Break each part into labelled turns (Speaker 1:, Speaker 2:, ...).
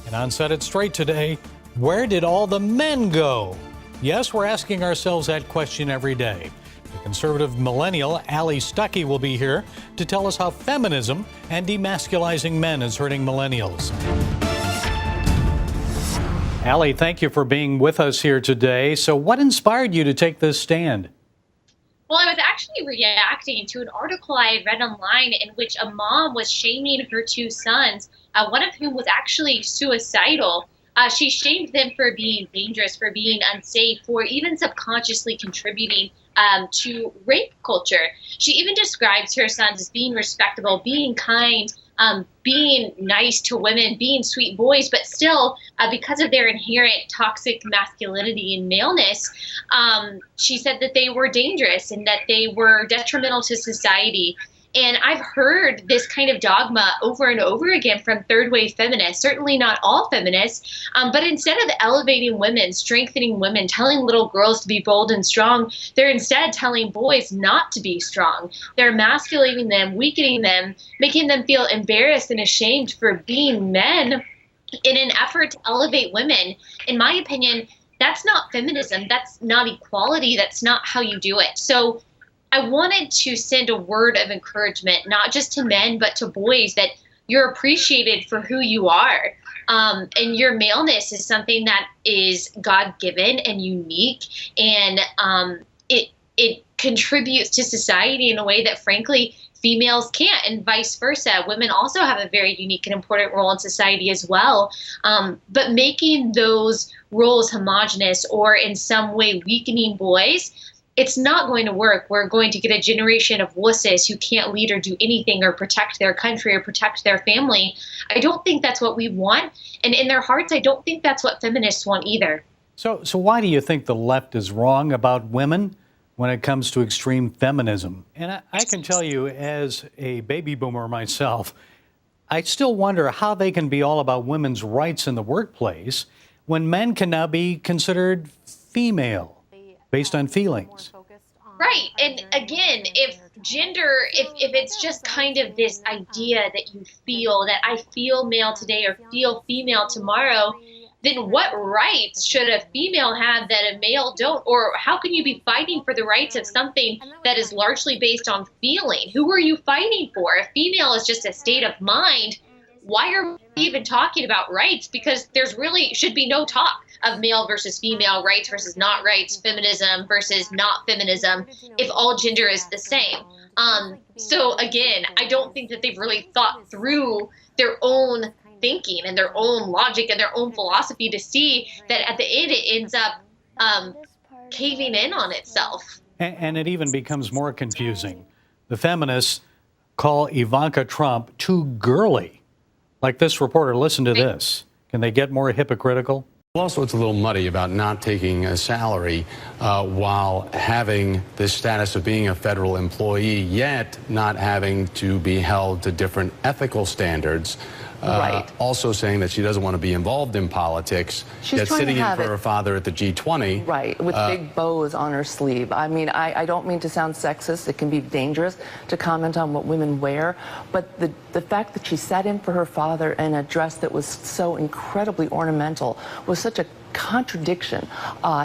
Speaker 1: And on Set It Straight today, where did all the men go? Yes, we're asking ourselves that question every day. The conservative Millennial Allie Stuckey will be here to tell us how feminism and demasculizing men is hurting millennials. Allie, thank you for being with us here today. So what inspired you to take this stand?
Speaker 2: Well, I was actually reacting to an article I had read online in which a mom was shaming her two sons, one of whom was actually suicidal. She shamed them for being dangerous, for being unsafe, for even subconsciously contributing to rape culture. She even describes her sons as being respectable, being kind, being nice to women, being sweet boys, but still, because of their inherent toxic masculinity and maleness, she said that they were dangerous and that they were detrimental to society. And I've heard this kind of dogma over and over again from third wave feminists, certainly not all feminists, but instead of elevating women, strengthening women, telling little girls to be bold and strong, they're instead telling boys not to be strong. They're emasculating them, weakening them, making them feel embarrassed and ashamed for being men in an effort to elevate women. In my opinion, that's not feminism. That's not equality. That's not how you do it. So I wanted to send a word of encouragement, not just to men, but to boys, that you're appreciated for who you are. And your maleness is something that is God-given and unique, and it contributes to society in a way that, frankly, females can't, and vice versa. Women also have a very unique and important role in society as well. But making those roles homogenous or in some way weakening boys, it's not going to work. We're going to get a generation of wusses who can't lead or do anything or protect their country or protect their family. I don't think that's what we want. And in their hearts, I don't think that's what feminists want either.
Speaker 1: So why do you think the left is wrong about women when it comes to extreme feminism? And I can tell you, as a baby boomer myself, I still wonder how they can be all about women's rights in the workplace when men can now be considered female based on feelings.
Speaker 2: Right. And again, if gender, if it's just kind of this idea that you feel that I feel male today or feel female tomorrow, then what rights should a female have that a male don't? Or how can you be fighting for the rights of something that is largely based on feeling? Who are you fighting for? If female is just a state of mind, why are we even talking about rights? Because there's really should be no talk of male versus female, rights versus not rights, feminism versus not feminism, if all gender is the same. So again, I don't think that they've really thought through their own thinking and their own logic and their own philosophy to see that at the end it ends up caving in on itself.
Speaker 1: And it even becomes more confusing. The feminists call Ivanka Trump too girly. Like this reporter, listen to this. Can they get more hypocritical?
Speaker 3: Also, it's a little muddy about not taking a salary while having the status of being a federal employee, yet not having to be held to different ethical standards.
Speaker 4: Right.
Speaker 3: Also saying that she doesn't want to be involved in politics,
Speaker 4: She's
Speaker 3: yet
Speaker 4: trying
Speaker 3: sitting
Speaker 4: to
Speaker 3: in
Speaker 4: have
Speaker 3: for her father at the G20.
Speaker 4: Right, with big bows on her sleeve. I mean, I don't mean to sound sexist. It can be dangerous to comment on what women wear. But the fact that she sat in for her father in a dress that was so incredibly ornamental was such a contradiction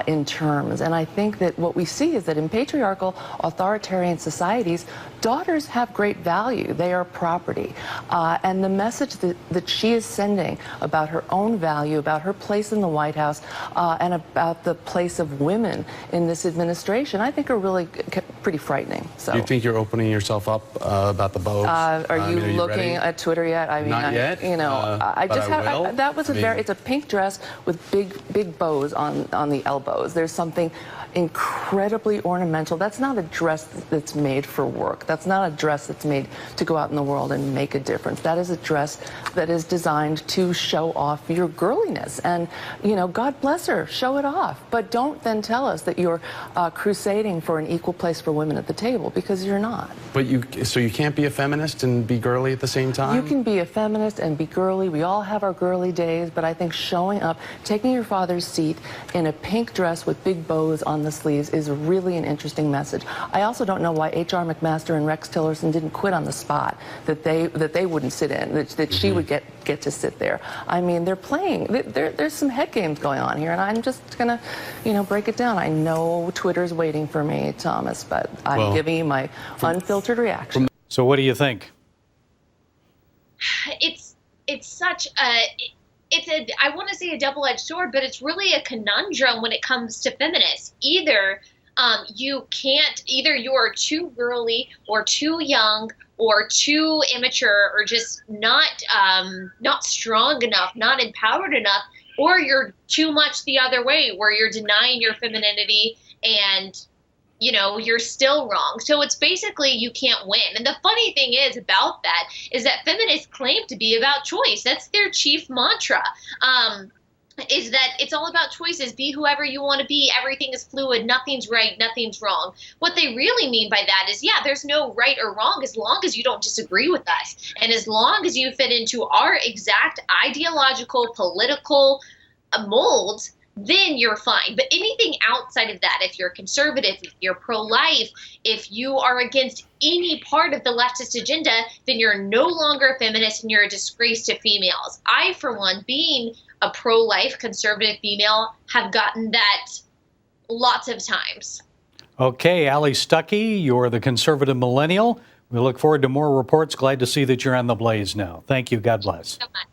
Speaker 4: in terms. And I think that what we see is that in patriarchal, authoritarian societies, daughters have great value. They are property. And the message that she is sending about her own value, about her place in the White House, and about the place of women in this administration, I think are really pretty frightening. So,
Speaker 3: do you think you're opening yourself up about the bows?
Speaker 4: Are you looking at Twitter yet? I mean,
Speaker 3: not yet.
Speaker 4: You know, I just have. That was it's a pink dress with big bows on the elbows. There's something incredibly ornamental. That's not a dress that's made for work. That's not a dress that's made to go out in the world and make a difference. That is a dress that is designed to show off your girliness. And, you know, God bless her, show it off. But don't then tell us that you're crusading for an equal place for women at the table, because you're not.
Speaker 3: But so you can't be a feminist and be girly at the same time?
Speaker 4: You can be a feminist and be girly. We all have our girly days, but I think showing up, taking your father's seat in a pink dress with big bows on the sleeves is really an interesting message. I also don't know why H.R. McMaster and Rex Tillerson didn't quit on the spot, that they wouldn't sit in, that she would get get to sit there. I mean, they're playing. There's some head games going on here, and I'm just gonna, break it down. I know Twitter's waiting for me, Thomas, but I'm giving you my unfiltered reaction.
Speaker 1: So what do you think?
Speaker 2: It's such I want to say a double-edged sword, but it's really a conundrum when it comes to feminists. Either you're too girly or too young or too immature or just not strong enough, not empowered enough, or you're too much the other way where you're denying your femininity and you're still wrong. So it's basically you can't win. And the funny thing is about that is that feminists claim to be about choice. That's their chief mantra. Is that it's all about choices. Be whoever you want to be. Everything is fluid. Nothing's right. Nothing's wrong. What they really mean by that is, there's no right or wrong as long as you don't disagree with us. And as long as you fit into our exact ideological, political molds, then you're fine. But anything outside of that, if you're conservative, if you're pro-life, if you are against any part of the leftist agenda, then you're no longer a feminist and you're a disgrace to females. I, for one, being a pro-life conservative female, have gotten that lots of times.
Speaker 1: Okay, Allie Stuckey, you're the conservative millennial. We look forward to more reports. Glad to see that you're on the blaze now. Thank you. God bless.
Speaker 2: So much.